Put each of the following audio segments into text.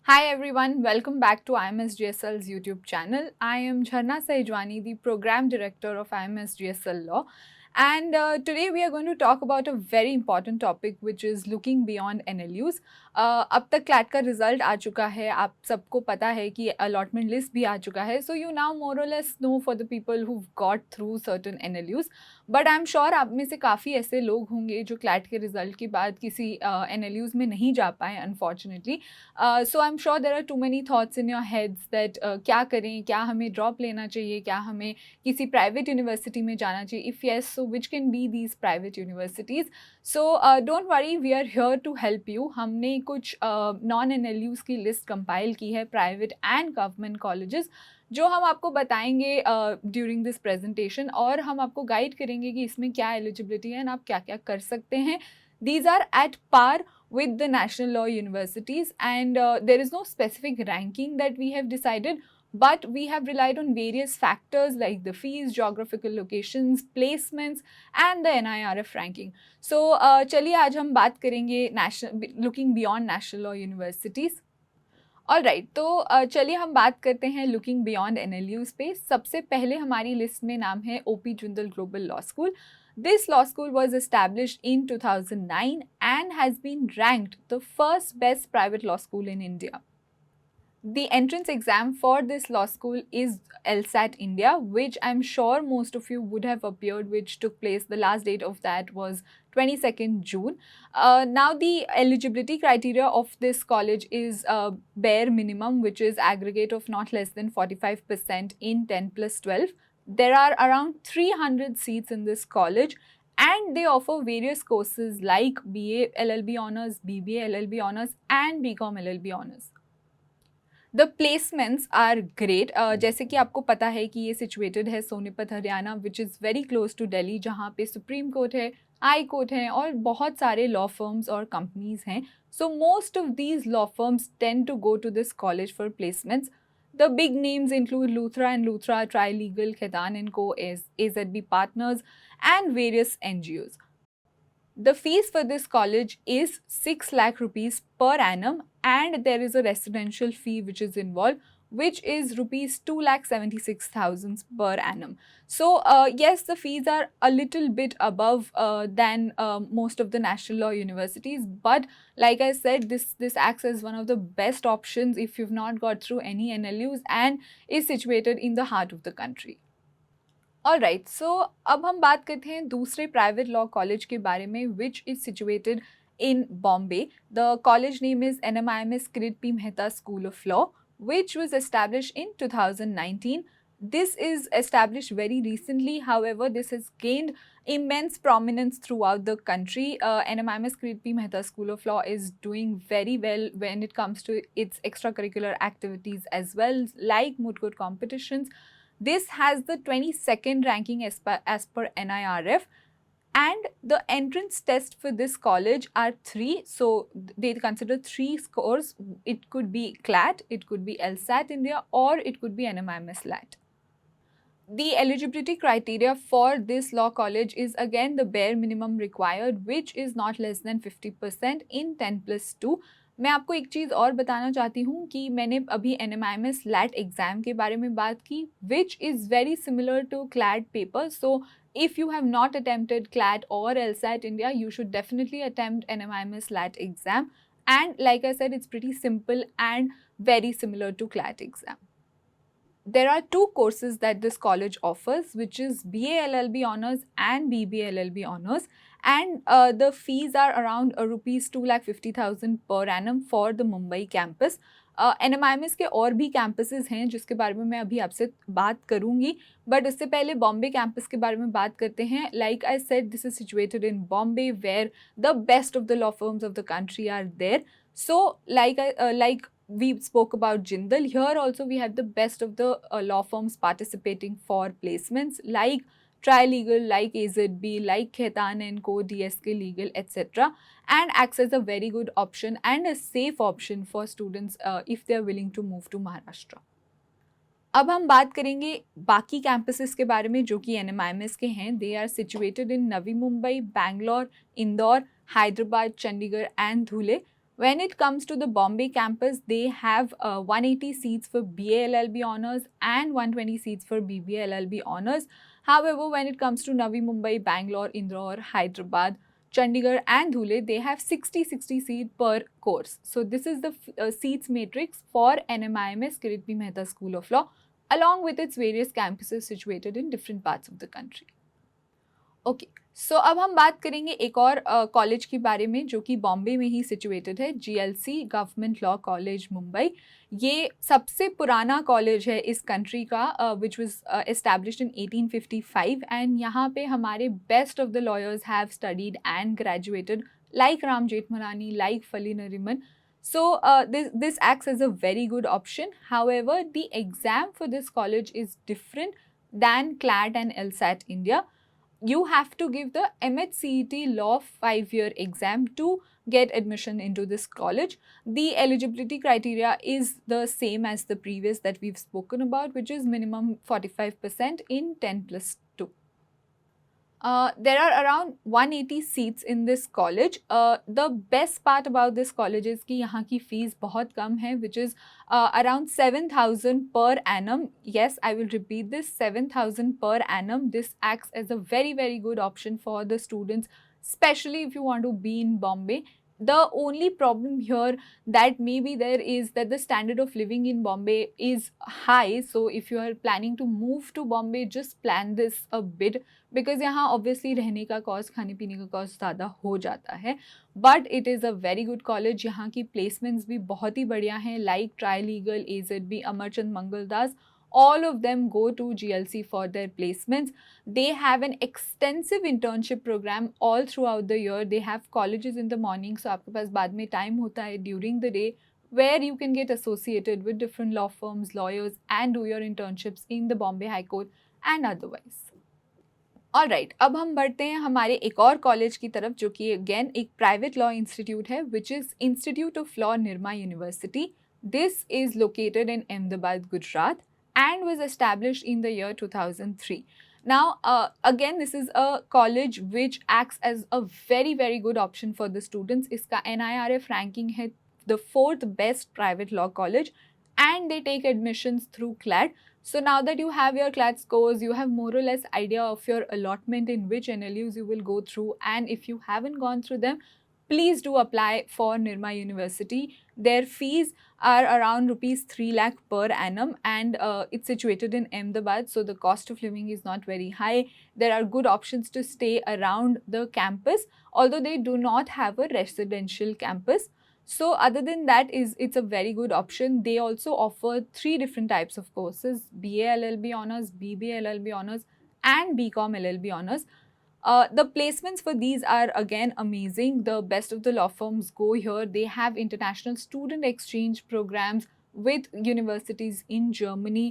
Hi everyone, welcome back to IMSGSL's YouTube channel. I am Jharna Sahijwani, the Program Director of IMSGSL Law. And today we are going to talk about a very important topic which is looking beyond NLUs. अब तक CLAT का result आ चुका है, आप सबको पता है कि अलॉटमेंट लिस्ट भी आ चुका है. सो यू नाउ मोर और less know for the people who got through certain NLUs. But I am sure आप में से काफ़ी ऐसे लोग होंगे जो क्लैट के रिजल्ट के बाद किसी NLUs में नहीं जा पाए unfortunately. So I am sure there are too many thoughts in your heads that क्या करें, क्या हमें ड्रॉप लेना चाहिए, क्या हमें किसी प्राइवेट यूनिवर्सिटी में जाना चाहिए. If yes, so which can be these private universities. So don't worry, we are here to help you. हमने कुछ नॉन NLUs की लिस्ट कंपाइल की है, प्राइवेट एंड गवर्नमेंट कॉलेजेस, जो हम आपको बताएंगे ड्यूरिंग दिस प्रेजेंटेशन, और हम आपको गाइड करेंगे कि इसमें क्या एलिजिबिलिटी है एंड आप क्या क्या कर सकते हैं. These are at par with the national law universities, and there is no specific ranking that we have decided, but we have relied on various factors like the fees, geographical locations, placements and the NIRF ranking. So चलिए आज हम बात करेंगे looking beyond national law universities. All right, तो चलिए हम बात करते हैं लुकिंग बियॉन्ड NLUs पे. सबसे पहले हमारी लिस्ट में नाम है OP Jindal global law school. This law school was established in 2009 and has been ranked the first best private law school in India. The entrance exam for this law school is LSAT India, which I'm sure most of you would have appeared, which took place, the last date of that was 22nd June. Now the eligibility criteria of this college is bare minimum, which is aggregate of not less than 45% in 10+12. There are around 300 seats in this college, and they offer various courses like BA LLB Honours, BBA LLB Honours and BCom LLB Honours. The placements are great. जैसे कि आपको पता है कि ये situated है Sonipat Haryana, which is very close to Delhi, जहाँ पे सुप्रीम कोर्ट है, हाई कोर्ट है और बहुत सारे लॉ फर्म्स और कंपनीज हैं. So most of these law firms tend to go to this college for placements. The big names include Luthra and Luthra, Trilegal, Khaitan & Co, AZB Partners and various NGOs. The fees for this college is 6 lakh rupees per annum, and there is a residential fee which is involved, which is rupees 2,76,000 per annum. So yes, the fees are a little bit above than most of the national law universities, but like I said, this acts as one of the best options if you've not got through any NLUs and is situated in the heart of the country. All right, so अब हम बात करते हैं दूसरे private law college के बारे में, which is situated in Bombay. The college name is NMIMS Kirit P. Mehta School of Law, which was established in 2019. This is established very recently, however, this has gained immense prominence throughout the country. NMIMS Kirit P. Mehta School of Law is doing very well when it comes to its extracurricular activities as well, like moot court competitions. This has the 22nd ranking as per NIRF, and the entrance test for this college are 3. So they consider 3 scores. It could be CLAT, it could be LSAT India, or it could be NMIMS LAT. The eligibility criteria for this law college is again the bare minimum required, which is not less than 50% in 10+2. मैं आपको एक चीज़ और बताना चाहती हूँ कि मैंने अभी NMIMS LAT एग्ज़ाम के बारे में बात की, which is very similar to CLAT paper. So if you have not attempted CLAT or LSAT India, you should definitely attempt NMIMS LAT exam. And like I said, it's pretty simple and very similar to CLAT exam. There are 2 courses that this college offers, which is BA LLB Honours and BBA LLB Honours, and the fees are around rupees 2,50,000 per annum for the Mumbai campus. NMIMS के और भी campuses हैं जिसके बारे में मैं अभी आपसे बात करूंगी, बट उससे पहले बॉम्बे कैंपस के बारे में बात करते हैं. Like I said, this is situated in Bombay where the best of the law firms of the country are there. So like we spoke about Jindal, here also we have the best of the law firms participating for placements, like Trilegal, like AZB, like Khaitan & Co, DSK Legal, etc., and acts as a very good option and a safe option for students if they are willing to move to Maharashtra. अब हम बात करेंगे बाकी campuses के बारे में जो कि NMIMS के हैं. They are situated in Navi Mumbai, Bangalore, Indore, Hyderabad, Chandigarh and Dhule. When it comes to the Bombay campus, they have 180 seats for BA LLB honors and 120 seats for BBA LLB honors. However, when it comes to Navi Mumbai, Bangalore, Indore, Hyderabad, Chandigarh and Dhule, they have 60 seat per course. So this is the seats matrix for NMIMS Kirit B. Mehta School of Law, along with its various campuses situated in different parts of the country. Okay so अब हम बात करेंगे एक और college के बारे में जो कि बॉम्बे में ही सिचुएटेड है, GLC government law college Mumbai. ये सबसे पुराना कॉलेज है इस कंट्री का, which was established in 1855 and यहाँ पे हमारे best of the lawyers have studied and graduated, like Ram Jethmalani, like फली Nariman. So this acts as a very good option. However, the exam for this college is different than CLAT and LSAT India. You have to give the MHCET Law 5-year exam to get admission into this college. The eligibility criteria is the same as the previous that we've spoken about, which is minimum 45% in 10+2. There are around 180 seats in this college. The best part about this college is कि यहाँ की fees बहुत कम है, which is around 7,000 per annum. Yes, I will repeat this, 7,000 per annum. This acts as a very, very good option for the students, especially if you want to be in Bombay. The only problem here that maybe there is that the standard of living in Bombay is high. So if you are planning to move to Bombay, just plan this a bit, because यहाँ obviously रहने का cost, खाने पीने का cost ज़्यादा हो जाता है. But it is a very good college. यहाँ की प्लेसमेंट्स भी बहुत ही बढ़िया हैं, like try legal, AZB, Amarchand Mangaldas. All of them go to GLC for their placements. They have an extensive internship program all throughout the year. They have colleges in the morning, so आपके पास बाद में time होता है during the day where you can get associated with different law firms, lawyers and do your internships in the Bombay High Court and otherwise. Alright, अब हम बढ़ते हैं हमारे एक और कॉलेज की तरफ जो कि अगेन एक प्राइवेट लॉ इंस्टीट्यूट है, which is Institute of Law, Nirma University. This is located in Ahmedabad, Gujarat, and was established in the year 2003. Now, again, this is a college which acts as a very, very good option for the students. इसका NIRF ranking है the 4th best private law college, and they take admissions through CLAT. So now that you have your CLAT scores, you have more or less idea of your allotment in which NLUs you will go through, and if you haven't gone through them, please do apply for Nirma University. Their fees are around rupees 3 lakh per annum, and it's situated in Ahmedabad, so the cost of living is not very high. There are good options to stay around the campus, although they do not have a residential campus. So other than that, it's a very good option. They also offer 3 different types of courses: BA LLB honors, BBA LLB honors and BCom LLB honors. The placements for these are again amazing. The best of the law firms go here. They have international student exchange programs with universities in Germany.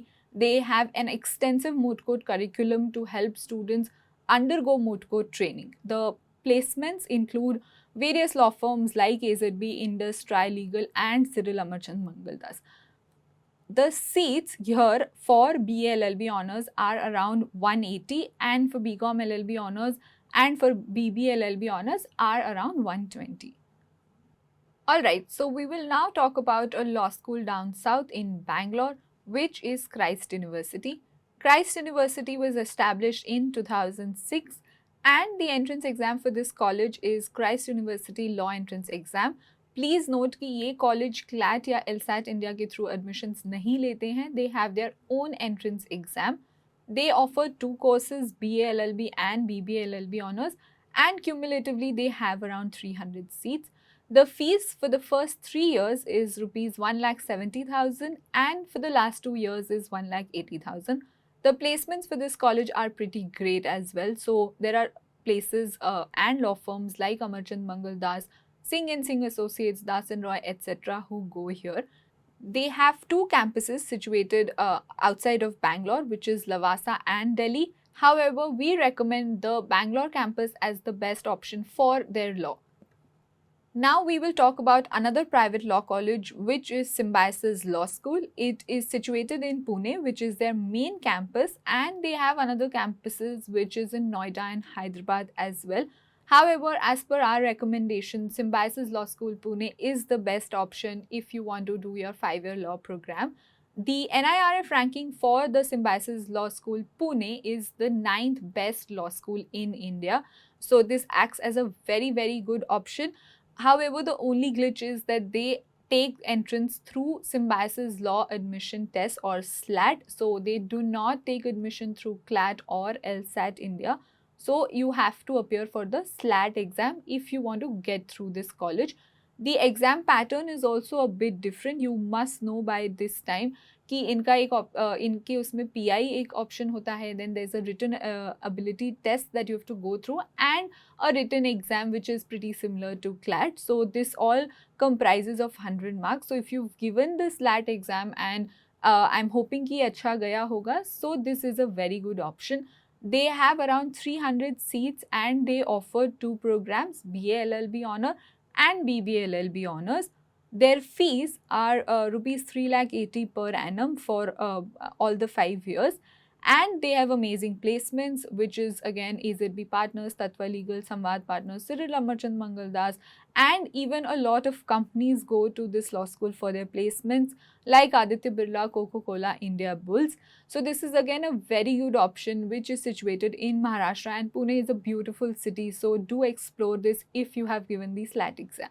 They have an extensive moot court curriculum to help students undergo moot court training. The placements include various law firms like AZB, Indus, Tri Legal and Cyril Amarchand Mangaldas. The seats here for BA LLB honors are around 180, and for BCom LLB honors and for BBA LLB honors are around 120. Alright, so we will now talk about a law school down south in Bangalore, which is Christ University. Christ University was established in 2006, and the entrance exam for this college is Christ University Law Entrance Exam. Please note कि ये college CLAT या LSAT India के through admissions नहीं लेते हैं. They have their own entrance exam. They offer 2 courses, BA LLB and BBA LLB honors, and cumulatively they have around 300 seats. The fees for the first 3 years is rupees 1,70,000, and for the last 2 years is 1,80,000. The placements for this college are pretty great as well. So there are places and law firms like Amarchand Mangaldas, Singh & Singh Associates, Das & Roy, etc. who go here. They have 2 campuses situated outside of Bangalore, which is Lavasa and Delhi. However, we recommend the Bangalore campus as the best option for their law. Now we will talk about another private law college, which is Symbiosis Law School. It is situated in Pune, which is their main campus, and they have another campuses which is in Noida and Hyderabad as well. However, as per our recommendation, Symbiosis Law School Pune is the best option if you want to do your 5-year law program. The NIRF ranking for the Symbiosis Law School Pune is the 9th best law school in India. So this acts as a very, very good option. However, the only glitch is that they take entrance through Symbiosis Law Admission Test or SLAT. So they do not take admission through CLAT or LSAT India. So you have to appear for the SLAT exam if you want to get through this college. The exam pattern is also a bit different. You must know by this time कि इनका एक इनके उसमें PI एक option होता है, then there's a written ability test that you have to go through and a written exam which is pretty similar to CLAT. So this all comprises of 100 marks. So if you've given the SLAT exam and I'm hoping कि अच्छा गया होगा, so this is a very good option. They have around 300 seats and they offer 2 programs, BA LLB Honor and BBA LLB Honors. Their fees are rupees 380,000 per annum for all the 5 years. And they have amazing placements, which is again AZB Partners, Tatva Legal, Samvad Partners, Cyril Amarchand Mangaldas, and even a lot of companies go to this law school for their placements, like Aditya Birla, Coca-Cola, India Bulls. So this is again a very good option which is situated in Maharashtra, and Pune is a beautiful city. So do explore this if you have given the SLAT exam.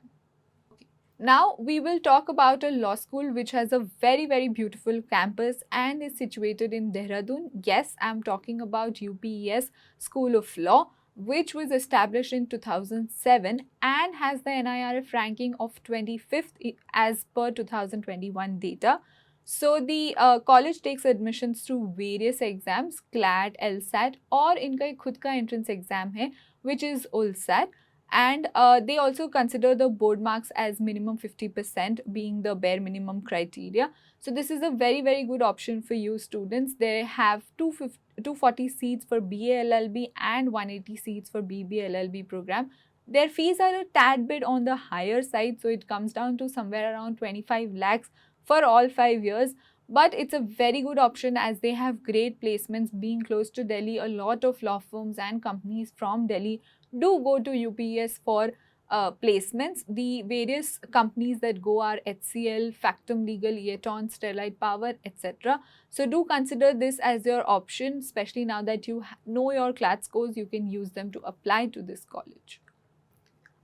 Now we will talk about a law school which has a very, very beautiful campus and is situated in Dehradun. Yes, I'm talking about UPES School of Law, which was established in 2007 and has the NIRF ranking of 25th as per 2021 data. So the college takes admissions through various exams, CLAT, LSAT, और इनका एक खुद का entrance exam है, which is ULSAT. And they also consider the board marks as minimum 50% being the bare minimum criteria. So this is a very, very good option for you students. They have 240 seats for BA LLB and 180 seats for BBA LLB program. Their fees are a tad bit on the higher side, so it comes down to somewhere around 25 lakhs for all 5 years. But it's a very good option as they have great placements. Being close to Delhi, a lot of law firms and companies from Delhi do go to UPES for placements. The various companies that go are HCL, Factum Legal, Eaton, Sterlite Power, etc. So do consider this as your option, especially now that you know your CLAT scores, you can use them to apply to this college.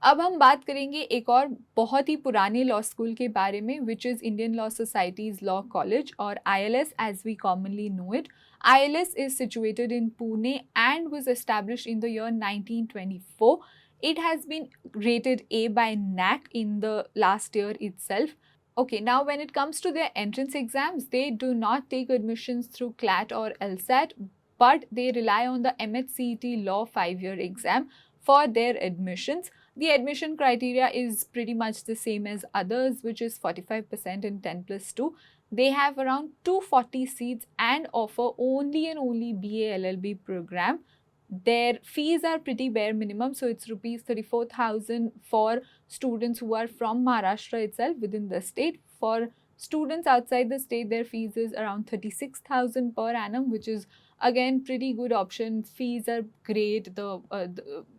अब हम बात करेंगे एक और बहुत ही पुराने law school के बारे में, which is Indian law societies law college और ILS as we commonly know it. ILS is situated in Pune and was established in the year 1924. It has been rated A by NAC in the last year itself. Okay, now when it comes to their entrance exams, they do not take admissions through CLAT or LSAT, but they rely on the MHCET Law 5-year exam for their admissions. The admission criteria is pretty much the same as others, which is 45% in 10+2. They have around 240 seats and offer only and only BA LLB program. Their fees are pretty bare minimum, so it's rupees 34,000 for students who are from Maharashtra itself within the state. For students outside the state, their fees is around 36,000 per annum, which is again pretty good option. Fees are great.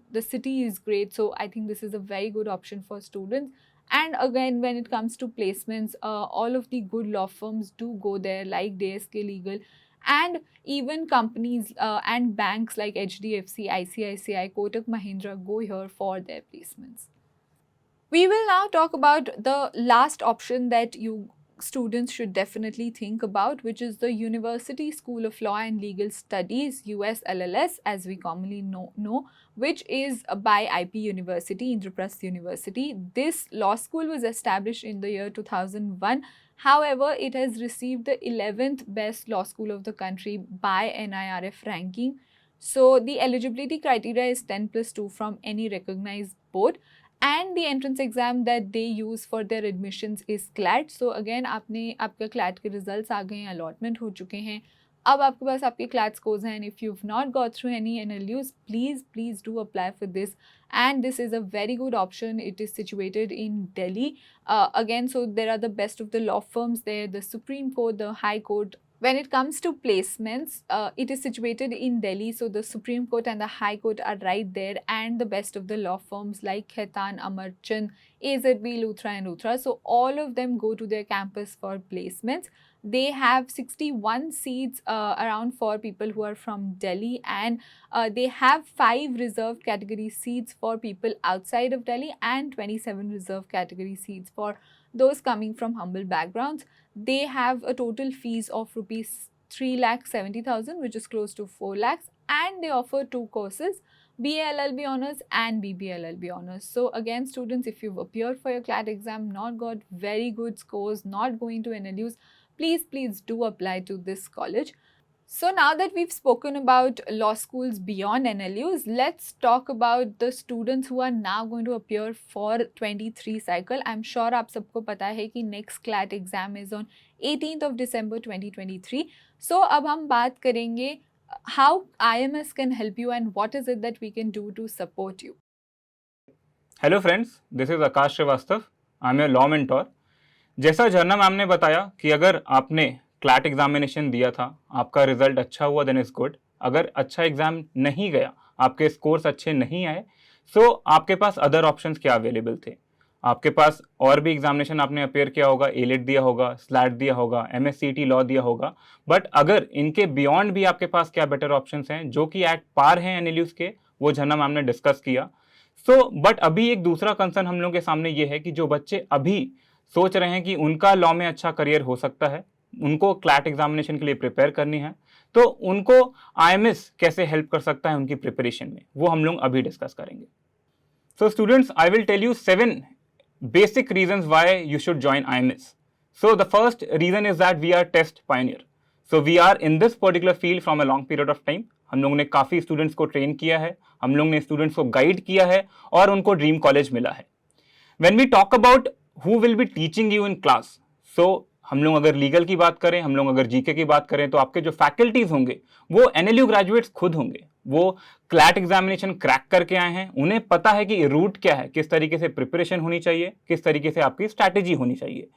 The city is great, so I think this is a very good option for students. And again, when it comes to placements, all of the good law firms do go there, like DSK Legal, and even companies and banks like HDFC, ICICI, Kotak Mahindra go here for their placements. We will now talk about the last option that you students should definitely think about, which is the University School of Law and Legal Studies, USLLS, as we commonly know, which is by IP University, Indraprasth University. This law school was established in the year 2001. However, it has received the 11th best law school of the country by NIRF ranking. So the eligibility criteria is 10+2 from any recognized board. And the entrance exam that they use for their admissions is CLAT. So again, आपका CLAT के results आ गए हैं, allotment हो चुके हैं. अब आपके पास आपके CLAT scores हैं, and if you've not got through any NLUs, please do apply for this. And this is a very good option. It is situated in Delhi. Again, so there are the best of the law firms there, the Supreme Court, the High Court, When it comes to placements, it is situated in Delhi, so the Supreme Court and the High Court are right there, and the best of the law firms like Khaitan, Amarchand, AZB, Luthra, and Luthra. So all of them go to their campus for placements. They have 61 seats around for people who are from Delhi, and they have 5 reserved category seats for people outside of Delhi and 27 reserved category seats for those coming from humble backgrounds. They have a total fees of rupees 3,70,000, which is close to 4 lakhs, and they offer 2 courses, BA LLB Honors and BB LLB Honors. So again, students, if you've appeared for your CLAT exam, not got very good scores, not going to NLUs, please do apply to this college. So now that we've spoken about law schools beyond NLUs, let's talk about the students who are now going to appear for 23 cycle. I'm sure आप सबको पता है कि next CLAT exam is on 18th of December 2023. So अब हम बात करेंगे how IMS can help you and what is it that we can do to support you. Hello friends, this is Akash Srivastava. I am your law mentor. जैसा Jharna ma'am ने बताया कि अगर आपने क्लैट एग्जामिनेशन दिया था, आपका रिजल्ट अच्छा हुआ, देन इज गुड. अगर अच्छा एग्जाम नहीं गया, आपके स्कोर्स अच्छे नहीं आए, सो आपके पास अदर ऑप्शंस क्या अवेलेबल थे. आपके पास और भी एग्जामिनेशन आपने अपेयर किया होगा, एलेट दिया होगा, स्लैट दिया होगा, MSCT लॉ दिया होगा. बट अगर इनके बियॉन्ड भी आपके पास क्या बेटर ऑप्शंस हैं जो कि एट पार हैं NLUs के, वो झरना मैम ने डिस्कस किया. बट अभी एक दूसरा कंसर्न हम लोगों के सामने ये है कि जो बच्चे अभी सोच रहे हैं कि उनका लॉ में अच्छा करियर हो सकता है, उनको क्लैट एग्जामिनेशन के लिए प्रिपेयर करनी है, तो उनको IMS कैसे हेल्प कर सकता है उनकी प्रिपरेशन में, वो हम लोग अभी डिस्कस करेंगे. So students, I will tell you 7 basic reasons why you should join IMS. So the first reason is that we are test pioneer. So we are in this particular field from a long period of time. हम लोगों ने काफ़ी students को train किया है, हम लोगों ने स्टूडेंट्स को गाइड किया है और उनको ड्रीम कॉलेज मिला है. When we talk about who will be teaching you in class, so हम लोग अगर लीगल की बात करें, हम लोग अगर जीके की बात करें, तो आपके जो फैकल्टीज होंगे वो NLU ग्रेजुएट्स खुद होंगे. वो क्लैट एग्जामिनेशन क्रैक करके आए हैं, उन्हें पता है कि रूट क्या है, किस तरीके से प्रिपरेशन होनी चाहिए, किस तरीके से आपकी स्ट्रैटेजी होनी चाहिए.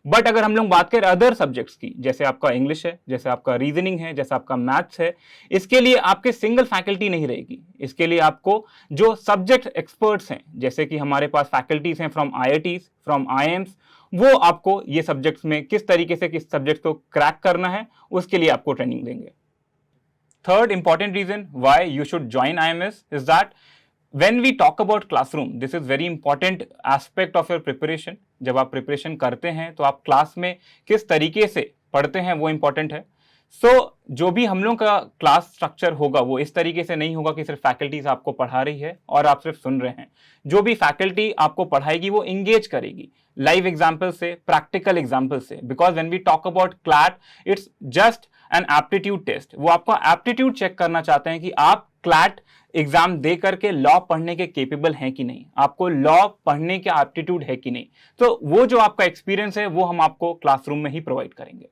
बट अगर हम लोग बात करें अदर सब्जेक्ट्स की, जैसे आपका इंग्लिश है, जैसे आपका रीजनिंग है, जैसे आपका मैथ्स है, इसके लिए आपके सिंगल फैकल्टी नहीं रहेगी. इसके लिए आपको जो सब्जेक्ट एक्सपर्ट्स हैं, जैसे कि हमारे पास फैकल्टीज हैं फ्रॉम IITs, फ्रॉम IIMs, वो आपको ये सब्जेक्ट्स में किस तरीके से किस सब्जेक्ट को क्रैक करना है, उसके लिए आपको ट्रेनिंग देंगे. Third important reason why you should join IMS is that when we talk about classroom, this is very important aspect of your preparation. जब आप प्रिपरेशन करते हैं तो आप क्लास में किस तरीके से पढ़ते हैं वो इम्पॉर्टेंट है. जो भी हम लोग का क्लास स्ट्रक्चर होगा वो इस तरीके से नहीं होगा कि सिर्फ फैकल्टीज आपको पढ़ा रही है और आप सिर्फ सुन रहे हैं. जो भी फैकल्टी आपको पढ़ाएगी वो इंगेज करेगी लाइव एग्जाम्पल से, प्रैक्टिकल एग्जाम्पल से. Because when we talk about CLAT, it's just an aptitude test. वो आपका एप्टीट्यूड चेक करना चाहते हैं कि आप क्लैट एग्जाम दे करके लॉ पढ़ने के केपेबल हैं कि नहीं, आपको लॉ पढ़ने के एप्टीट्यूड है कि नहीं. तो वो जो आपका एक्सपीरियंस है वो हम आपको क्लासरूम में ही प्रोवाइड करेंगे.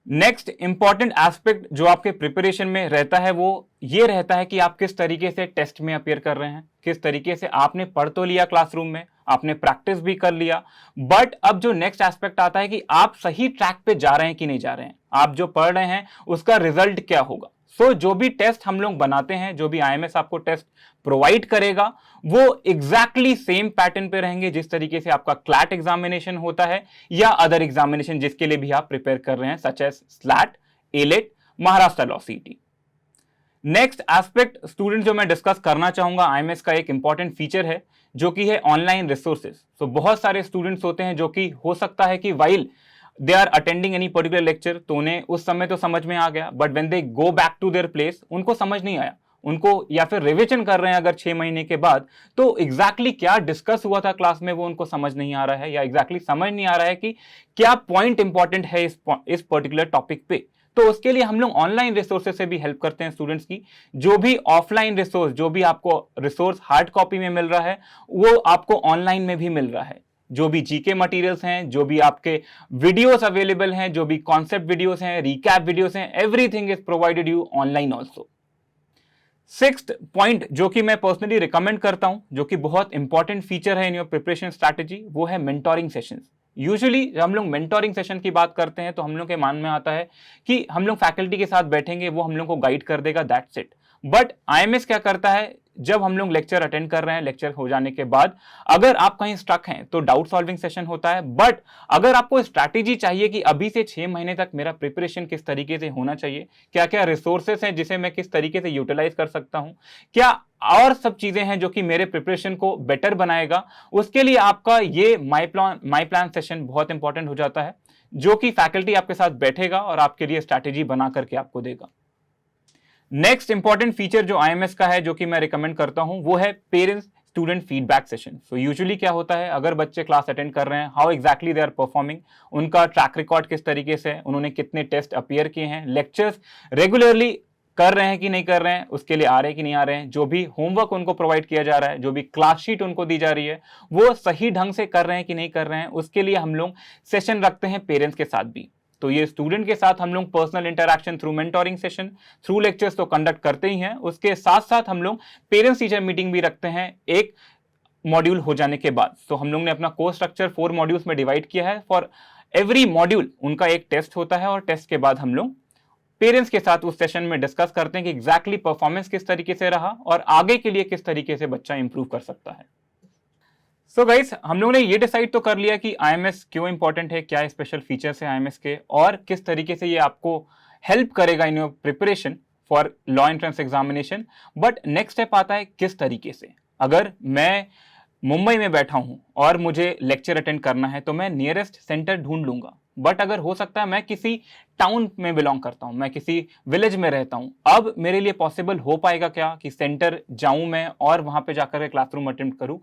नेक्स्ट इंपॉर्टेंट एस्पेक्ट जो आपके प्रिपरेशन में रहता है वो ये रहता है कि आप किस तरीके से टेस्ट में अपियर कर रहे हैं, किस तरीके से आपने पढ़ तो लिया क्लासरूम में, आपने प्रैक्टिस भी कर लिया, बट अब जो नेक्स्ट एस्पेक्ट आता है कि आप सही ट्रैक पे जा रहे हैं कि नहीं जा रहे हैं, आप जो पढ़ रहे हैं उसका रिजल्ट क्या होगा. जो भी टेस्ट हम लोग बनाते हैं, जो भी IMS आपको टेस्ट प्रोवाइड करेगा, वो एग्जैक्टली सेम पैटर्न पे रहेंगे जिस तरीके से आपका क्लैट एग्जामिनेशन होता है या अदर एग्जामिनेशन जिसके लिए भी आप प्रिपेयर कर रहे हैं, such as SLAT, AILET, Maharashtra law CET. Next aspect student जो मैं डिस्कस करना चाहूंगा, IMS का एक इंपॉर्टेंट फीचर है जो कि है ऑनलाइन रिसोर्सेज. बहुत सारे स्टूडेंट्स होते हैं जो कि हो सकता है कि while they are attending any particular lecture, तो उन्हें उस समय तो समझ में आ गया, but when they go back to their place उनको समझ नहीं आया, उनको या फिर रिविजन कर रहे हैं अगर 6 महीने के बाद, तो एग्जैक्टली क्या डिस्कस हुआ था क्लास में वो उनको समझ नहीं आ रहा है, या एग्जैक्टली समझ नहीं आ रहा है कि क्या पॉइंट इंपॉर्टेंट है इस पर्टिकुलर टॉपिक पे. तो उसके लिए हम लोग ऑनलाइन रिसोर्सेज से भी हेल्प करते हैं स्टूडेंट्स की. जो भी ऑफलाइन रिसोर्स, जो भी आपको रिसोर्स हार्ड कॉपी में मिल रहा है वो आपको ऑनलाइन में भी मिल रहा है. जो भी जीके मटेरियल्स हैं, जो भी आपके वीडियोस अवेलेबल हैं, जो भी कॉन्सेप्ट वीडियोस हैं, रिकैप वीडियोस हैं, everything is provided you online also. Sixth point जो कि मैं पर्सनली रिकमेंड करता हूं, जो कि बहुत इंपॉर्टेंट फीचर है इन योर प्रिपरेशन स्ट्रैटेजी, वो है मेंटोरिंग सेशंस. यूजुअली जब हम लोग मेंटोरिंग सेशन की बात करते हैं तो हम लोग के मान में आता है कि हम लोग फैकल्टी के साथ बैठेंगे, वो हम लोग को गाइड कर देगा, दैट्स इट। बट आईएमएस क्या करता है, जब हम लोग लेक्चर अटेंड कर रहे हैं, लेक्चर हो जाने के बाद अगर आप कहीं स्टक हैं तो डाउट सॉल्विंग सेशन होता है। बट अगर आपको स्ट्रैटेजी चाहिए कि अभी से 6 महीने तक मेरा प्रिपरेशन किस तरीके से होना चाहिए, क्या क्या रिसोर्सेस हैं जिसे मैं किस तरीके से यूटिलाइज कर सकता हूं, क्या और सब चीजें हैं जो कि मेरे प्रिपरेशन को बेटर बनाएगा, उसके लिए आपका ये माई प्लान सेशन बहुत इंपॉर्टेंट हो जाता है, जो कि फैकल्टी आपके साथ बैठेगा और आपके लिए स्ट्रैटेजी बना करके आपको देगा। नेक्स्ट इंपॉर्टेंट फीचर जो आईएमएस का है, जो कि मैं रिकमेंड करता हूं, वो है parents student feedback session. So usually क्या होता है, अगर बच्चे क्लास अटेंड कर रहे हैं, how exactly they are performing, उनका ट्रैक रिकॉर्ड किस तरीके से है, उन्होंने कितने टेस्ट अपीयर किए हैं, लेक्चर्स रेगुलरली कर रहे हैं कि नहीं कर रहे हैं, उसके लिए आ रहे हैं कि नहीं आ रहे हैं, जो भी होमवर्क उनको प्रोवाइड किया जा रहा है, जो भी क्लास शीट उनको दी जा रही है, वो सही ढंग से कर रहे हैं कि नहीं कर रहे हैं, उसके लिए हम लोग सेशन रखते हैं पेरेंट्स के साथ भी। तो ये स्टूडेंट के साथ हम लोग personal interaction through mentoring session, through lectures तो कंडक्ट करते ही हैं, उसके साथ साथ हम लोग पेरेंट्स टीचर मीटिंग भी रखते हैं एक मॉड्यूल हो जाने के बाद। तो हम लोग ने अपना कोर्स स्ट्रक्चर 4 मॉड्यूल्स में डिवाइड किया है। फॉर एवरी मॉड्यूल उनका एक टेस्ट होता है और टेस्ट के बाद हम लोग पेरेंट्स के साथ उस सेशन में डिस्कस करते हैं कि एग्जैक्टली परफॉर्मेंस किस तरीके से रहा और आगे के लिए किस तरीके से बच्चा इंप्रूव कर सकता है। सो गाइस, हम लोगों ने ये डिसाइड तो कर लिया कि आईएमएस क्यों इंपॉर्टेंट है, क्या स्पेशल फीचर्स है आईएमएस के, और किस तरीके से ये आपको हेल्प करेगा in your preparation for law entrance examination. But next step आता है किस तरीके से। अगर मैं मुंबई में बैठा हूं और मुझे लेक्चर अटेंड करना है तो मैं नियरेस्ट सेंटर ढूंढ लूंगा। बट अगर हो सकता है मैं किसी टाउन में बिलोंग करता हूं, मैं किसी विलेज में रहता हूं, अब मेरे लिए पॉसिबल हो पाएगा क्या कि सेंटर जाऊं मैं और वहां पे जाकर के क्लासरूम अटेंड करूं।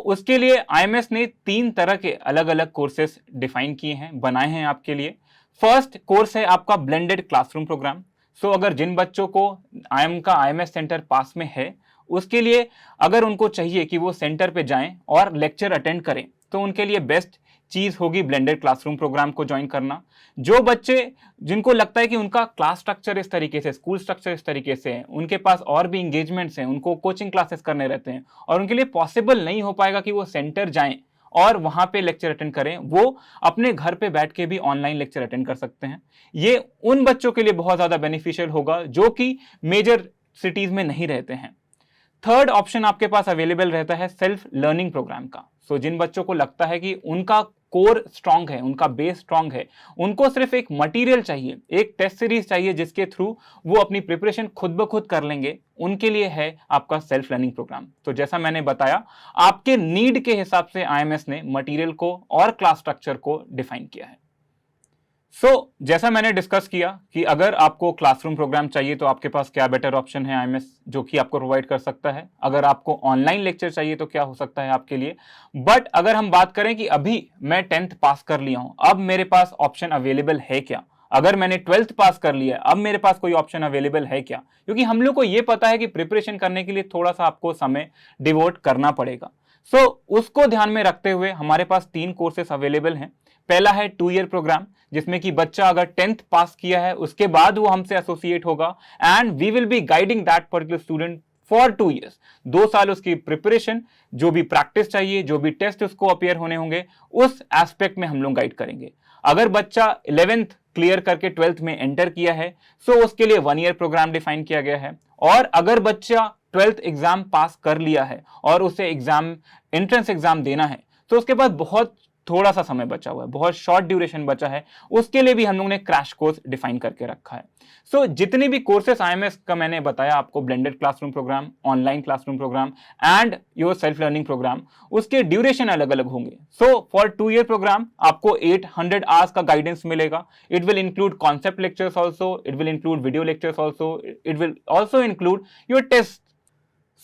उसके लिए आईएमएस ने 3 तरह के अलग अलग कोर्सेस डिफाइन किए हैं, बनाए हैं आपके लिए। फर्स्ट कोर्स है आपका ब्लेंडेड क्लासरूम प्रोग्राम। अगर जिन बच्चों को आईएमएस सेंटर पास में है, उसके लिए अगर उनको चाहिए कि वो सेंटर पे जाएं और लेक्चर अटेंड करें, तो उनके लिए बेस्ट चीज होगी ब्लेंडेड क्लासरूम प्रोग्राम को ज्वाइन करना। जो बच्चे जिनको लगता है कि उनका क्लास स्ट्रक्चर इस तरीके से, स्कूल स्ट्रक्चर इस तरीके से है, उनके पास और भी इंगेजमेंट्स हैं, उनको कोचिंग क्लासेस करने रहते हैं और उनके लिए पॉसिबल नहीं हो पाएगा कि वो सेंटर जाएं और वहां पे लेक्चर अटेंड करें, वो अपने घर पे बैठ के भी ऑनलाइन लेक्चर अटेंड कर सकते हैं। ये उन बच्चों के लिए बहुत ज्यादा बेनिफिशियल होगा जो कि मेजर सिटीज में नहीं रहते हैं। थर्ड ऑप्शन आपके पास अवेलेबल रहता है सेल्फ लर्निंग प्रोग्राम का। जिन बच्चों को लगता है कि उनका कोर स्ट्रांग है, उनका बेस स्ट्रांग है, उनको सिर्फ एक मटेरियल चाहिए, एक टेस्ट सीरीज चाहिए जिसके थ्रू वो अपनी प्रिपरेशन खुद ब खुद कर लेंगे, उनके लिए है आपका सेल्फ लर्निंग प्रोग्राम। तो जैसा मैंने बताया, आपके नीड के हिसाब से आईएमएस ने मटेरियल को और क्लास स्ट्रक्चर को डिफाइन किया है। जैसा मैंने डिस्कस किया कि अगर आपको क्लासरूम प्रोग्राम चाहिए तो आपके पास क्या बेटर ऑप्शन है आईएमएस जो कि आपको प्रोवाइड कर सकता है। अगर आपको ऑनलाइन लेक्चर चाहिए तो क्या हो सकता है आपके लिए। बट अगर हम बात करें कि अभी मैं 10th पास कर लिया हूं, अब मेरे पास ऑप्शन अवेलेबल है क्या, अगर मैंने 12th पास कर लिया अब मेरे पास कोई ऑप्शन अवेलेबल है क्या, क्योंकि हम लोग को यह पता है कि प्रिपरेशन करने के लिए थोड़ा सा आपको समय डिवोट करना पड़ेगा। उसको ध्यान में रखते हुए हमारे पास 3 कोर्सेस अवेलेबल हैं। पहला है 2 ईयर प्रोग्राम, जिसमें कि बच्चा अगर 10th पास किया है उसके बाद वो हमसे एसोसिएट होगा and we will be guiding that particular student for 2 years। 2 साल उसकी प्रिपरेशन, जो भी प्रैक्टिस चाहिए, जो भी टेस्ट उसको अपियर होने होंगे, उस एस्पेक्ट में हम लोग गाइड करेंगे। अगर बच्चा 11th क्लियर करके 12th में एंटर किया है उसके लिए 1 ईयर प्रोग्राम डिफाइन किया गया है। और अगर बच्चा 12th एग्जाम पास कर लिया है और उसे एंट्रेंस एग्जाम देना है तो उसके बाद बहुत थोड़ा सा समय बचा हुआ है, बहुत शॉर्ट ड्यूरेशन बचा है, उसके लिए भी हम लोगों ने क्रैश कोर्स डिफाइन करके रखा है। जितने भी कोर्सेस आईएमएस का मैंने बताया आपको, blended classroom program, online classroom program and your self learning program, उसके ड्यूरेशन अलग अलग होंगे। फॉर 2 ईयर प्रोग्राम आपको 800 आवर्स का गाइडेंस मिलेगा। It will include concept lectures also, it will include video lectures also, it will also include your test.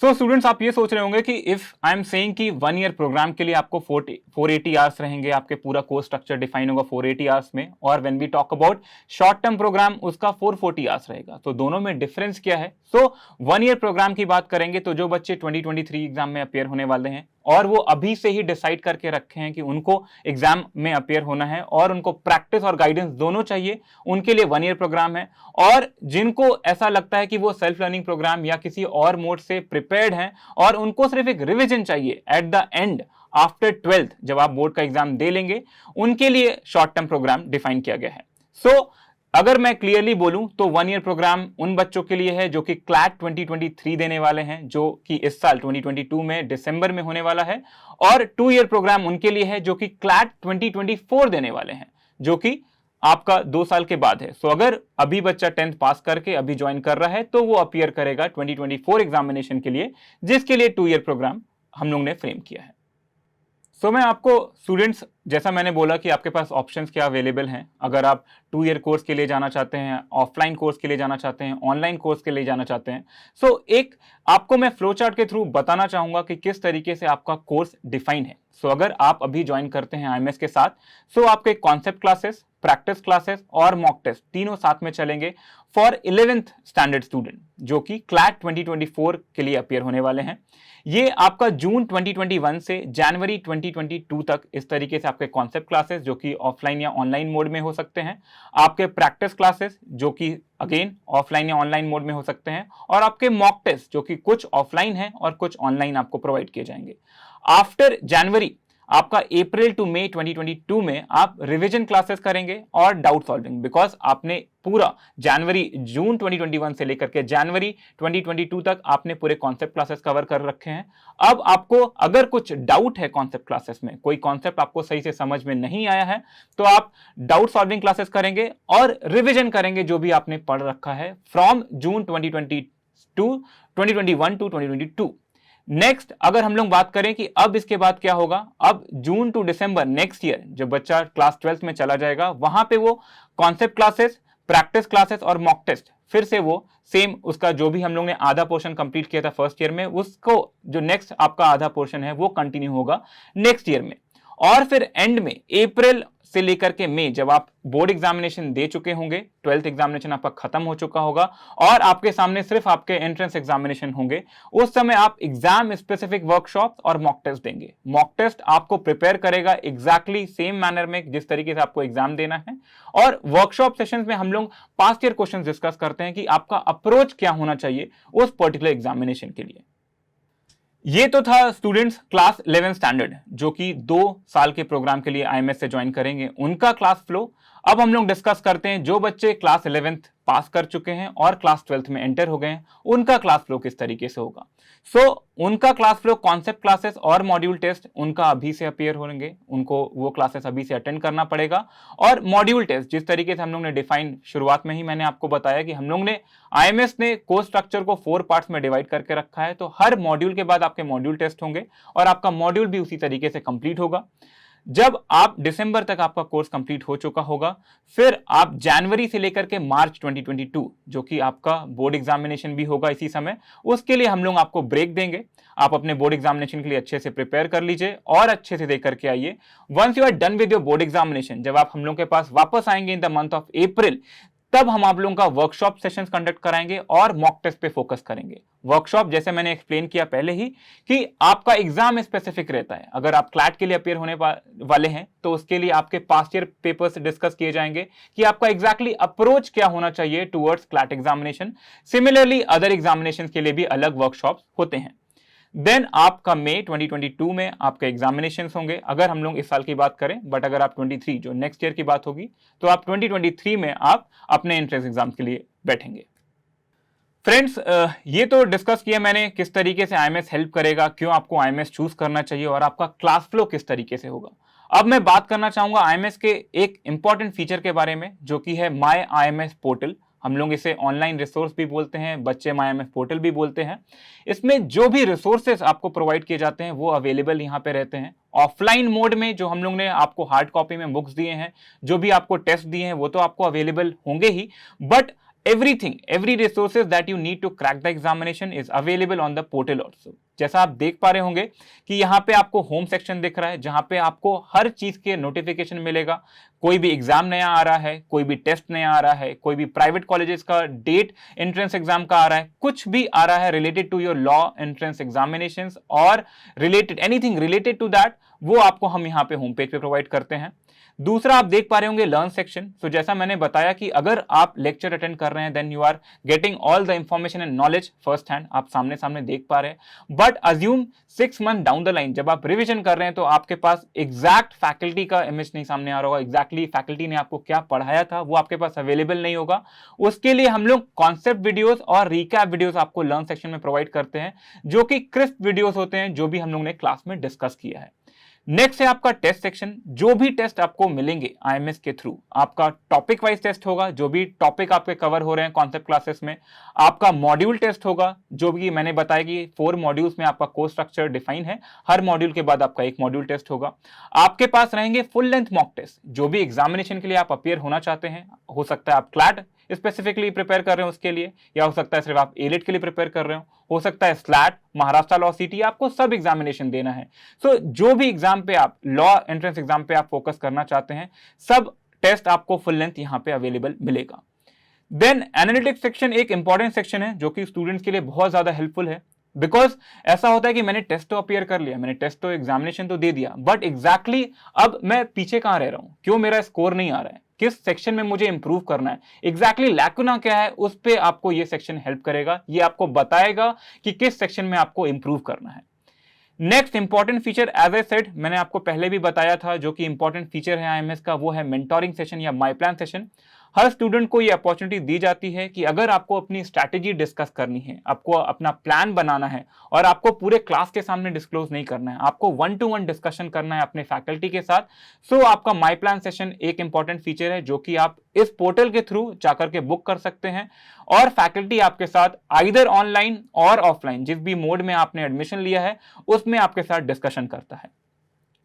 Students, आप ये सोच रहे होंगे कि इफ आई एम सेइंग कि 1 ईयर प्रोग्राम के लिए आपको 480 आवर्स रहेंगे, आपके पूरा कोर्स स्ट्रक्चर डिफाइन होगा 480 आवर्स में, और when we talk about short term program उसका 440 आवर्स रहेगा। तो दोनों में डिफरेंस क्या है? 1 ईयर प्रोग्राम की बात करेंगे तो जो बच्चे 2023 एग्जाम में अपियर होने वाले हैं और वो अभी से ही डिसाइड करके रखे हैं कि उनको एग्जाम में अपियर होना है और उनको प्रैक्टिस और गाइडेंस दोनों चाहिए, उनके लिए 1 ईयर प्रोग्राम है। और जिनको ऐसा लगता है कि वो सेल्फ लर्निंग प्रोग्राम या किसी और मोड से प्रिपेयर्ड हैं और उनको सिर्फ एक रिवीजन चाहिए at the end after 12th जब आप बोर्ड का एग्जाम दे लेंगे उनके लिए शॉर्ट टर्म प्रोग्राम डिफाइन किया गया है। अगर मैं क्लियरली बोलूं तो 1 ईयर प्रोग्राम उन बच्चों के लिए है जो कि क्लैट 2023 देने वाले हैं, जो कि इस साल 2022 में दिसंबर में होने वाला है, और 2 ईयर प्रोग्राम उनके लिए है जो कि क्लैट 2024 देने वाले हैं, जो कि आपका 2 साल के बाद है। अगर अभी बच्चा 10th पास करके अभी ज्वाइन कर रहा है तो वो अपीयर करेगा 2024 एग्जामिनेशन के लिए, जिसके लिए 2 ईयर प्रोग्राम हम लोग ने फ्रेम किया है। मैं आपको स्टूडेंट्स, जैसा मैंने बोला कि आपके पास ऑप्शंस क्या अवेलेबल हैं। अगर आप 2 ईयर कोर्स के लिए जाना चाहते हैं, ऑफलाइन कोर्स के लिए जाना चाहते हैं, ऑनलाइन कोर्स के लिए जाना चाहते हैं, एक आपको मैं फ्लो चार्ट के थ्रू बताना चाहूंगा कि किस तरीके से आपका कोर्स डिफाइन है। अगर आप अभी ज्वाइन करते हैं IMS के साथ, आपके कॉन्सेप्ट क्लासेस, प्रैक्टिस क्लासेस और मॉक टेस्ट तीनों साथ में चलेंगे फॉर 11th स्टैंडर्ड स्टूडेंट, जो कि क्लैट 2024 के लिए अपीयर होने वाले हैं। ये आपका जून 2021 से जनवरी 2022 तक इस तरीके से आपके कॉन्सेप्ट क्लासेस, जो कि ऑफलाइन या ऑनलाइन मोड में हो सकते हैं, आपके प्रैक्टिस क्लासेस जो कि अगेन ऑफलाइन या ऑनलाइन मोड में हो सकते हैं, और आपके मॉक टेस्ट जो कि कुछ ऑफलाइन है और कुछ ऑनलाइन आपको प्रोवाइड किए जाएंगे। आफ्टर जनवरी आपका अप्रैल टू मई 2022 में आप रिवीजन क्लासेस करेंगे और डाउट सॉल्विंग, बिकॉज आपने पूरा जून 2021 से लेकर के जनवरी 2022 तक आपने पूरे कॉन्सेप्ट क्लासेस कवर कर रखे हैं। अब आपको अगर कुछ डाउट है कॉन्सेप्ट क्लासेस में, कोई कॉन्सेप्ट आपको सही से समझ में नहीं आया है, तो आप डाउट सॉल्विंग क्लासेस करेंगे और रिवीजन करेंगे जो भी आपने पढ़ रखा है फ्रॉम जून 2021 टू 2022। नेक्स्ट अगर हम लोग बात करें कि अब इसके बाद क्या होगा, अब जून टू दिसंबर नेक्स्ट ईयर जब बच्चा क्लास 12th में चला जाएगा, वहां पे वो कॉन्सेप्ट क्लासेस, प्रैक्टिस क्लासेस और मॉक टेस्ट फिर से वो सेम उसका जो भी हम लोग ने आधा पोर्शन कंप्लीट किया था फर्स्ट ईयर में, उसको जो नेक्स्ट आपका आधा पोर्शन है वो कंटिन्यू होगा नेक्स्ट ईयर में। और फिर एंड में अप्रैल से लेकर के मई जब आप बोर्ड एग्जामिनेशन दे चुके होंगे, 12th एग्जामिनेशन आपका खत्म हो चुका होगा और आपके सामने सिर्फ आपके एंट्रेंस एग्जामिनेशन होंगे, उस समय आप एग्जाम स्पेसिफिक वर्कशॉप और मॉक टेस्ट देंगे। मॉक टेस्ट आपको प्रिपेयर करेगा एग्जैक्टली सेम मैनर में जिस तरीके से आपको एग्जाम देना है, और वर्कशॉप सेशंस में हम लोग पास्ट ईयर क्वेश्चन डिस्कस करते हैं कि आपका अप्रोच क्या होना चाहिए उस पर्टिकुलर एग्जामिनेशन के लिए। ये तो था स्टूडेंट्स क्लास 11 स्टैंडर्ड जो कि 2 साल के प्रोग्राम के लिए IMS से ज्वाइन करेंगे, उनका क्लास फ्लो। अब हम लोग डिस्कस करते हैं जो बच्चे क्लास 11th पास कर चुके हैं और क्लास 12th में एंटर हो गए हैं, उनका क्लास फ्लो किस तरीके से होगा। उनका क्लास फ्लो, कॉन्सेप्ट क्लासेस और मॉड्यूल टेस्ट उनका अभी से अपीयर होंगे, उनको वो क्लासेस अभी से अटेंड करना पड़ेगा। और मॉड्यूल टेस्ट जिस तरीके से हम लोग ने डिफाइन, शुरुआत में ही मैंने आपको बताया कि हम लोग ने IMS ने कोर्स स्ट्रक्चर को 4 पार्ट्स में डिवाइड करके रखा है, तो हर मॉड्यूल के बाद आपके मॉड्यूल टेस्ट होंगे और आपका मॉड्यूल भी उसी तरीके से कंप्लीट होगा। जब आप दिसंबर तक आपका कोर्स कंप्लीट हो चुका होगा, फिर आप जनवरी से लेकर के मार्च 2022 जो कि आपका बोर्ड एग्जामिनेशन भी होगा इसी समय, उसके लिए हम लोग आपको ब्रेक देंगे। आप अपने बोर्ड एग्जामिनेशन के लिए अच्छे से प्रिपेयर कर लीजिए और अच्छे से देकर के आइए। Once you are done with your board examination, जब आप हम लोग के पास वापस आएंगे in the month of April, तब हम आप लोगों का वर्कशॉप सेशंस कंडक्ट कराएंगे और मॉक टेस्ट पे फोकस करेंगे। वर्कशॉप जैसे मैंने एक्सप्लेन किया पहले ही कि आपका एग्जाम स्पेसिफिक रहता है। अगर आप क्लैट के लिए अपीयर होने वाले हैं तो उसके लिए आपके पास्ट ईयर पेपर्स डिस्कस किए जाएंगे कि आपका एग्जैक्टली अप्रोच क्या होना चाहिए towards CLAT examination. Similarly other examination के लिए भी अलग वर्कशॉप होते हैं। देन आपका मई 2022 में आपके एग्जामिनेशन होंगे, अगर हम लोग इस साल की बात करें, बट अगर आप 23 जो नेक्स्ट ईयर की बात होगी तो आप 2023 में आप अपने एंट्रेंस एग्जाम के लिए बैठेंगे। फ्रेंड्स, ये तो डिस्कस किया मैंने किस तरीके से IMS हेल्प करेगा, क्यों आपको IMS चूज करना चाहिए और आपका क्लास फ्लो किस तरीके से होगा। अब मैं बात करना चाहूंगा IMS के एक इंपॉर्टेंट फीचर के बारे में जो कि है माई IMS पोर्टल। हम लोग इसे ऑनलाइन रिसोर्स भी बोलते हैं, बच्चे माई IMS पोर्टल भी बोलते हैं। इसमें जो भी रिसोर्सेस आपको प्रोवाइड किए जाते हैं वो अवेलेबल यहाँ पे रहते हैं। ऑफलाइन मोड में जो हम लोग ने आपको हार्ड कॉपी में बुक्स दिए हैं, जो भी आपको टेस्ट दिए हैं वो तो आपको अवेलेबल होंगे ही, but every resources that you need to crack the examination is available on the portal also। जैसा आप देख पा रहे होंगे कि यहाँ पे आपको होम सेक्शन दिख रहा है जहां पे आपको हर चीज के नोटिफिकेशन मिलेगा। कोई भी एग्जाम नया आ रहा है, कोई भी टेस्ट नया आ रहा है, कोई भी प्राइवेट कॉलेजेस का डेट एंट्रेंस एग्जाम का आ रहा है, कुछ भी आ रहा है related to your law entrance examinations और related anything related to that, वो आपको हम यहाँ पे होम पेज पे प्रोवाइड करते हैं। दूसरा आप देख पा रहे होंगे लर्न सेक्शन। सो जैसा मैंने बताया कि अगर आप लेक्चर अटेंड कर रहे हैं then you are getting all the information and knowledge first hand, आप सामने सामने देख पा रहे हैं। But assume 6 month down the line जब आप रिविजन कर रहे हैं तो आपके पास एग्जैक्ट फैकल्टी का इमेज नहीं सामने आ रहा होगा, एग्जैक्टली फैकल्टी ने आपको क्या पढ़ाया था वो आपके पास अवेलेबल नहीं होगा। उसके लिए हम लोग कॉन्सेप्ट वीडियोस और रिकैप वीडियोस आपको लर्न सेक्शन में प्रोवाइड करते हैं, जो कि क्रिस्प वीडियोस होते हैं, जो भी हम लोग ने क्लास में डिस्कस किया है। नेक्स्ट है आपका टेस्ट सेक्शन। जो भी टेस्ट आपको मिलेंगे आईएमएस के थ्रू, आपका टॉपिक वाइज टेस्ट होगा, जो भी टॉपिक आपके कवर हो रहे हैं कॉन्सेप्ट क्लासेस में। आपका मॉड्यूल टेस्ट होगा, जो भी मैंने बताया कि 4 मॉड्यूल्स में आपका कोर्स स्ट्रक्चर डिफाइन है, हर मॉड्यूल के बाद आपका एक मॉड्यूल टेस्ट होगा। आपके पास रहेंगे फुल लेंथ मॉक टेस्ट, जो भी एग्जामिनेशन के लिए आप अपियर होना चाहते हैं, हो सकता है आप क्लैट स्पेसिफिकली प्रिपेयर कर रहे हो उसके लिए, या हो सकता है सिर्फ आप एलिट के लिए प्रिपेयर कर रहे हो सकता है स्लैट, महाराष्ट्र लॉ सीटी, आपको सब एग्जामिनेशन देना है। सो जो भी एग्जाम पे आप लॉ एंट्रेंस एग्जाम पे आप फोकस करना चाहते हैं, सब टेस्ट आपको फुल लेंथ यहां पे अवेलेबल मिलेगा। देन एनालिटिक्स सेक्शन एक इंपॉर्टेंट सेक्शन है जो कि स्टूडेंट्स के लिए बहुत ज्यादा हेल्पफुल है। बिकॉज ऐसा होता है कि मैंने टेस्ट तो अपियर कर लिया, मैंने टेस्ट तो एग्जामिनेशन तो दे दिया, बट एग्जैक्टली अब मैं पीछे कहां रह रहा हूं, क्यों मेरा स्कोर नहीं आ रहा है, किस सेक्शन में मुझे इंप्रूव करना है, एग्जैक्टली लैकुना क्या है, उस पे आपको ये सेक्शन हेल्प करेगा। ये आपको बताएगा कि किस सेक्शन में आपको इंप्रूव करना है। Next important feature, as I said, मैंने आपको पहले भी बताया था, जो कि इंपॉर्टेंट फीचर है आईएमएस का, वो है मेंटोरिंग सेशन या my plan session. Her student को ये अपॉर्चुनिटी दी जाती है कि अगर आपको अपनी स्ट्रैटेजी डिस्कस करनी है, आपको अपना प्लान बनाना है और आपको पूरे क्लास के सामने डिस्क्लोज नहीं करना है, आपको 1-to-1 डिस्कशन करना है अपने फैकल्टी के साथ, सो आपका माई प्लान सेशन एक इंपॉर्टेंट फीचर है जो कि आप इस पोर्टल के थ्रू जाकर के बुक कर सकते हैं और फैकल्टी आपके साथ आइदर ऑनलाइन और ऑफलाइन, जिस भी मोड में आपने एडमिशन लिया है उसमें आपके साथ डिस्कशन करता है।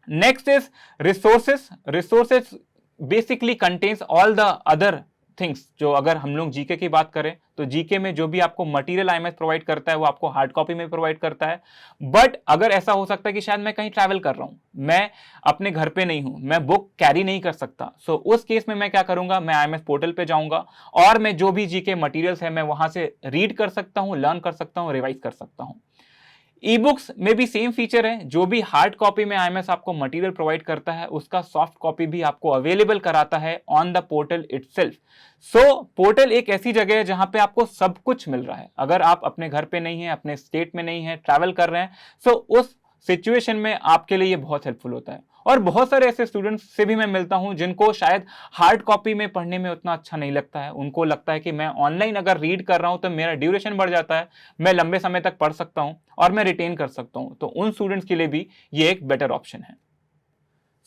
Next is resources. Resources basically contains all the other things. जो अगर हम लोग जीके की बात करें तो जीके में जो भी आपको मटेरियल आईएमएस प्रोवाइड करता है वो आपको हार्ड कॉपी में प्रोवाइड करता है। बट अगर ऐसा हो सकता है कि शायद मैं कहीं ट्रैवल कर रहा हूं, मैं अपने घर पे नहीं हूं, मैं बुक कैरी नहीं कर सकता, सो उस केस में मैं क्या करूंगा, मैं आईएमएस पोर्टल पे जाऊंगा और मैं जो भी जीके मटीरियल्स है मैं वहां से रीड कर सकता हूं, लर्न कर सकता हूं, रिवाइज कर सकता हूं। ई बुक्स में भी सेम फीचर है, जो भी हार्ड कॉपी में आईएमएस आपको मटेरियल प्रोवाइड करता है उसका सॉफ्ट कॉपी भी आपको अवेलेबल कराता है on the portal itself. So portal एक ऐसी जगह है जहां पे आपको सब कुछ मिल रहा है। अगर आप अपने घर पे नहीं है, अपने स्टेट में नहीं है, ट्रैवल कर रहे हैं, सो उस सिचुएशन में आपके लिए ये बहुत हेल्पफुल होता है। और बहुत सारे ऐसे स्टूडेंट्स से भी मैं मिलता हूं जिनको शायद हार्ड कॉपी में पढ़ने में उतना अच्छा नहीं लगता है, उनको लगता है कि मैं ऑनलाइन अगर रीड कर रहा हूं तो मेरा ड्यूरेशन बढ़ जाता है, मैं लंबे समय तक पढ़ सकता हूं और मैं रिटेन कर सकता हूं, तो उन स्टूडेंट्स के लिए भी ये एक बेटर ऑप्शन है।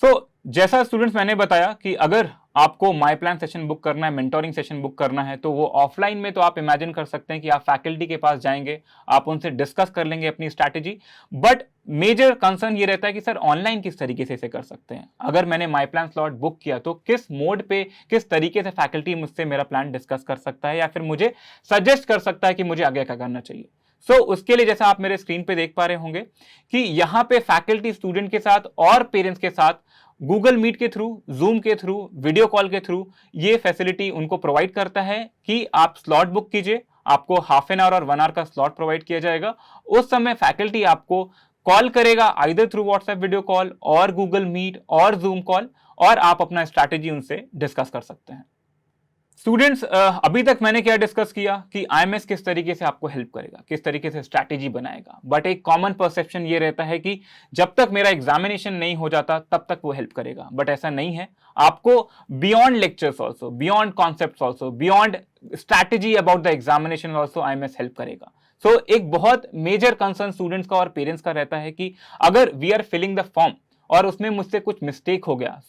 सो जैसा स्टूडेंट्स मैंने बताया कि अगर आपको माई प्लान सेशन बुक करना है, मेंटोरिंग सेशन बुक करना है, तो वो ऑफलाइन में तो आप इमेजिन कर सकते हैं कि आप फैकल्टी के पास जाएंगे, आप उनसे डिस्कस कर लेंगे अपनी स्ट्रैटेजी। बट मेजर कंसर्न ये रहता है कि सर ऑनलाइन किस तरीके से इसे कर सकते हैं, अगर मैंने माई प्लान स्लॉट बुक किया तो किस मोड पे, किस तरीके से फैकल्टी मुझसे मेरा प्लान डिस्कस कर सकता है या फिर मुझे सजेस्ट कर सकता है कि मुझे आगे क्या करना चाहिए। उसके लिए जैसा आप मेरे स्क्रीन पे देख पा रहे होंगे कि यहाँ पे फैकल्टी स्टूडेंट के साथ और पेरेंट्स के साथ गूगल मीट के थ्रू, जूम के थ्रू, वीडियो कॉल के थ्रू ये फैसिलिटी उनको प्रोवाइड करता है कि आप स्लॉट बुक कीजिए, आपको हाफ एन आवर और 1 आवर का स्लॉट प्रोवाइड किया जाएगा। उस समय फैकल्टी आपको कॉल करेगा either through WhatsApp video call और गूगल मीट और जूम कॉल, और आप अपना स्ट्रैटेजी उनसे डिस्कस कर सकते हैं। स्टूडेंट्स, अभी तक मैंने क्या डिस्कस किया कि आईएमएस किस तरीके से आपको हेल्प करेगा, किस तरीके से स्ट्रैटेजी बनाएगा, बट एक कॉमन परसेप्शन ये रहता है कि जब तक मेरा एग्जामिनेशन नहीं हो जाता तब तक वो हेल्प करेगा, बट ऐसा नहीं है। आपको beyond lectures also, beyond concepts also, beyond strategy about the examination also IMS help करेगा। एक बहुत मेजर कंसर्न स्टूडेंट्स का और पेरेंट्स का रहता है कि अगर we are filling the form और उसमें मुझसे कुछ मिस्टेक हो गया,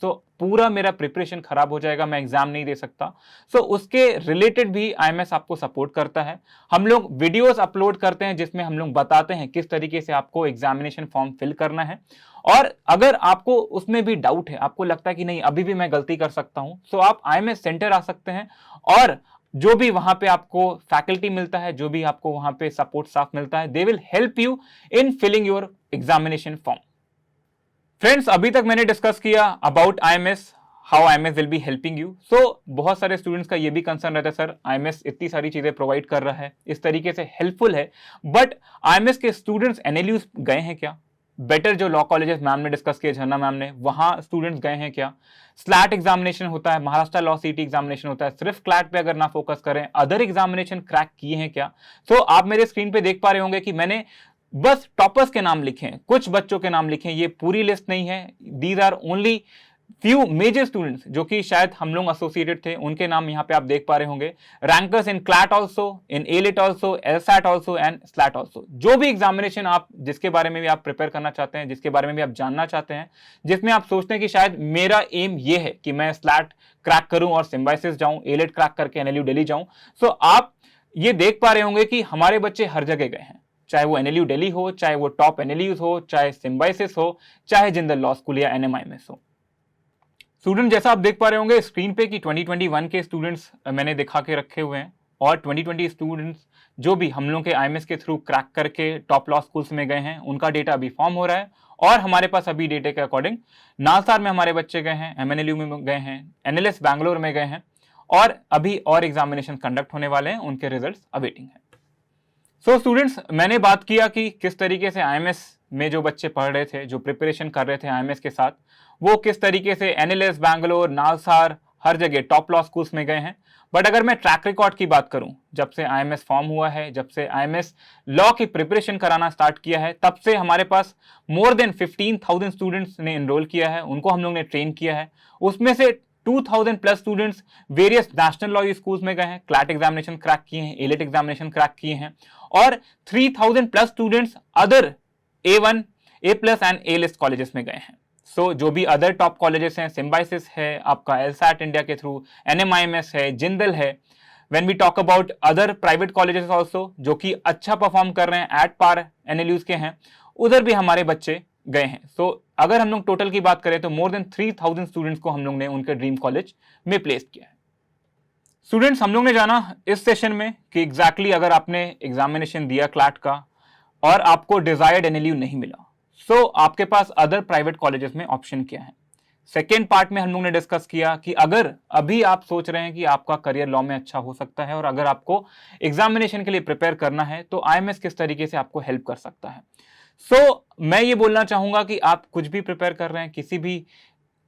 पूरा मेरा प्रिपरेशन खराब हो जाएगा, मैं एग्जाम नहीं दे सकता। उसके रिलेटेड भी आईएमएस आपको सपोर्ट करता है। हम लोग वीडियोस अपलोड करते हैं जिसमें हम लोग बताते हैं किस तरीके से आपको एग्जामिनेशन फॉर्म फिल करना है, और अगर आपको उसमें भी डाउट है, आपको लगता है कि नहीं अभी भी मैं गलती कर सकता हूं, आप आईएमएस सेंटर आ सकते हैं और जो भी वहां पे आपको फैकल्टी मिलता है, जो भी आपको वहां पे सपोर्ट स्टाफ मिलता है, they will help you in filling your examination form. Friends, अभी तक मैंने डिस्कस किया about IMS, how IMS will be helping you. बहुत सारे स्टूडेंट्स का ये भी कंसर्न रहता है, सर आईएमएस इतनी सारी चीजें प्रोवाइड कर रहा है, इस तरीके से हेल्पफुल है, बट आईएमएस के स्टूडेंट्स एनएलयू गए हैं क्या? बेटर जो लॉ कॉलेजेस मैम ने डिस्कस किए, झरना मैम ने, वहां स्टूडेंट्स गए हैं क्या, स्लैट एग्जामिनेशन होता है, महाराष्ट्र लॉ सीटी एग्जामिनेशन होता है, सिर्फ क्लैट पे अगर ना फोकस करें, अदर एग्जामिनेशन क्रैक किए हैं क्या। सो आप मेरे स्क्रीन पे देख पा रहे होंगे कि मैंने बस टॉपर्स के नाम लिखे हैं, कुछ बच्चों के नाम लिखे हैं, ये पूरी लिस्ट नहीं है। These are only few major students जो कि शायद हम लोग एसोसिएटेड थे, उनके नाम यहाँ पे आप देख पा रहे होंगे। Rankers in CLAT also, in elite also, एलसैट also and slate also. जो भी एग्जामिनेशन आप जिसके बारे में भी आप प्रिपेयर करना चाहते हैं, जिसके बारे में भी आप जानना चाहते हैं, जिसमें आप सोचते हैं कि शायद मेरा एम ये है कि मैं स्लैट क्रैक करूं और सिम्बाइसिस जाऊं, एलिट क्रैक करके एनएलयू दिल्ली जाऊं, सो आप ये देख पा रहे होंगे कि हमारे बच्चे हर जगह गए हैं, चाहे वो एनएलयू दिल्ली हो, चाहे वो टॉप एनएलयूज हो, चाहे सिम्बाइसिस हो, चाहे जिंदल लॉ स्कूल या एनएमआईएमएस हो। स्टूडेंट जैसा आप देख पा रहे होंगे स्क्रीन पे कि 2021 के स्टूडेंट्स मैंने दिखा के रखे हुए हैं, और 2020 स्टूडेंट्स जो भी हम लोग के आईएमएस के थ्रू क्रैक करके टॉप लॉ स्कूल्स में गए हैं, उनका डेटा अभी फॉर्म हो रहा है। और हमारे पास अभी डेटे के अकॉर्डिंग नालसार में हमारे बच्चे गए हैं, एमएनएलयू में गए हैं, एनएलएस बैंगलोर में गए हैं, और अभी और एग्जामिनेशन कंडक्ट होने वाले हैं, उनके रिजल्ट्स अवेटिंग है। सो स्टूडेंट्स, मैंने बात किया कि किस तरीके से आईएमएस में जो बच्चे पढ़ रहे थे, जो प्रिपरेशन कर रहे थे आईएमएस के साथ, वो किस तरीके से एनएलएस बैंगलोर, नालसार, हर जगह टॉप लॉ स्कूल्स में गए हैं। बट अगर मैं ट्रैक रिकॉर्ड की बात करूं, जब से आईएमएस फॉर्म हुआ है, जब से आईएमएस लॉ की प्रिपरेशन कराना स्टार्ट किया है, तब से हमारे पास मोर देन 15,000 स्टूडेंट्स ने एनरोल किया है, उनको हम लोग ने ट्रेन किया है। उसमें से 2,000 plus students various national law schools में गए हैं, क्लैट एग्जामिनेशन क्रैक किए हैं, एलिट एग्जामिनेशन क्रैक किए हैं, और 3,000 plus students other A1, A+ and A list colleges में गए हैं। सो जो भी अदर टॉप कॉलेजेस हैं, सिम्बाइसिस है, आपका एलसैट इंडिया के थ्रू, एनएमआईएमएस है, जिंदल है, when we talk about other private colleges also जो कि अच्छा परफॉर्म कर रहे हैं, एट पार एनएलयूज के हैं, उधर भी हमारे बच्चे गए हैं। सो अगर हम लोग टोटल की बात करें तो मोर देन 3,000 स्टूडेंट्स को हम लोग ने उनके ड्रीम कॉलेज में प्लेस किया है। स्टूडेंट्स, हम लोग ने जाना इस सेशन में कि एग्जैक्टली अगर आपने एग्जामिनेशन दिया क्लैट का और आपको डिजायर्ड एनएलयू नहीं मिला, सो आपके पास अदर प्राइवेट कॉलेजेस में ऑप्शन क्या है। सेकेंड पार्ट में हम लोग ने डिस्कस किया कि अगर अभी आप सोच रहे हैं कि आपका करियर लॉ में अच्छा हो सकता है और अगर आपको एग्जामिनेशन के लिए प्रिपेयर करना है, तो आईएमएस किस तरीके से आपको हेल्प कर सकता है। सो मैं ये बोलना चाहूंगा कि आप कुछ भी प्रिपेयर कर रहे हैं, किसी भी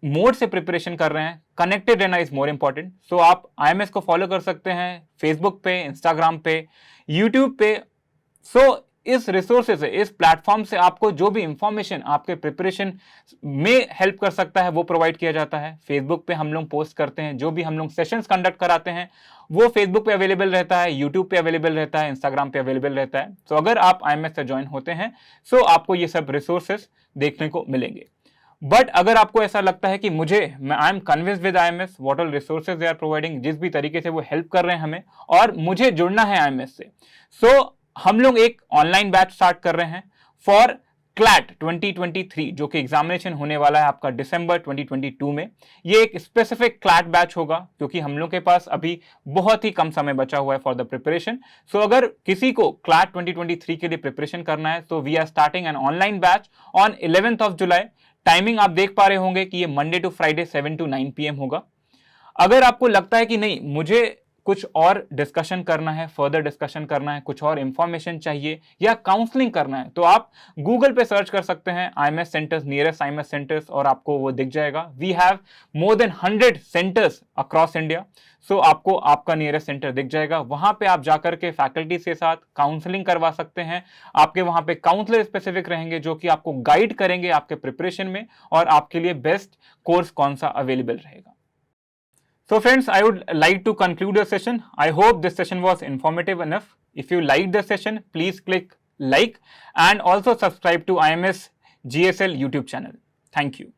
मोड से प्रिपरेशन कर रहे हैं, कनेक्टेड रहना इज मोर इंपॉर्टेंट। सो आप आईएमएस को फॉलो कर सकते हैं फेसबुक पे, इंस्टाग्राम पे, यूट्यूब पे। सो इस रिसोर्सेज से, इस प्लेटफॉर्म से आपको जो भी इंफॉर्मेशन आपके प्रिपरेशन में हेल्प कर सकता है वो प्रोवाइड किया जाता है। फेसबुक पे हम लोग पोस्ट करते हैं, जो भी हम लोग सेशंस कंडक्ट कराते हैं वो फेसबुक पे अवेलेबल रहता है, यूट्यूब पे अवेलेबल रहता है, इंस्टाग्राम पे अवेलेबल रहता है। सो अगर आप आईएमएस से ज्वाइन होते हैं, सो आपको ये सब रिसोर्सेज देखने को मिलेंगे। बट अगर आपको ऐसा लगता है कि I am convinced with IMS, what all resources they are providing, जिस भी तरीके से वो हेल्प कर रहे हैं हमें, और मुझे जुड़ना है आईएमएस से, सो हम लोग एक ऑनलाइन बैच स्टार्ट कर रहे हैं फॉर क्लैट 2023, जो कि एग्जामिनेशन होने वाला है आपका दिसंबर 2022 में। ये एक स्पेसिफिक क्लैट बैच होगा क्योंकि हम लोग के पास अभी बहुत ही कम समय बचा हुआ है फॉर द प्रिपरेशन। सो अगर किसी को क्लैट 2023 के लिए प्रिपरेशन करना है, तो we are starting an online batch on 11th of July। Timing आप देख पा रहे होंगे कि ये Monday to Friday 7 to 9 PM होगा। अगर आपको लगता है कि नहीं, मुझे कुछ और डिस्कशन करना है, फर्दर डिस्कशन करना है, कुछ और इंफॉर्मेशन चाहिए या काउंसलिंग करना है, तो आप गूगल पे सर्च कर सकते हैं IMS centres, nearest IMS centres, और आपको वो दिख जाएगा। We have more than 100 centres across India. So आपको आपका नियरेस्ट सेंटर दिख जाएगा, वहां पे आप जाकर के फैकल्टी के साथ काउंसलिंग करवा सकते हैं। आपके वहां पे काउंसलर स्पेसिफिक रहेंगे जो कि आपको गाइड करेंगे आपके प्रिपरेशन में, और आपके लिए बेस्ट कोर्स कौन सा अवेलेबल रहेगा। So friends, I would like to conclude the session. I hope this session was informative enough. If you liked the session, please click like and also subscribe to IMS GSL YouTube channel. Thank you.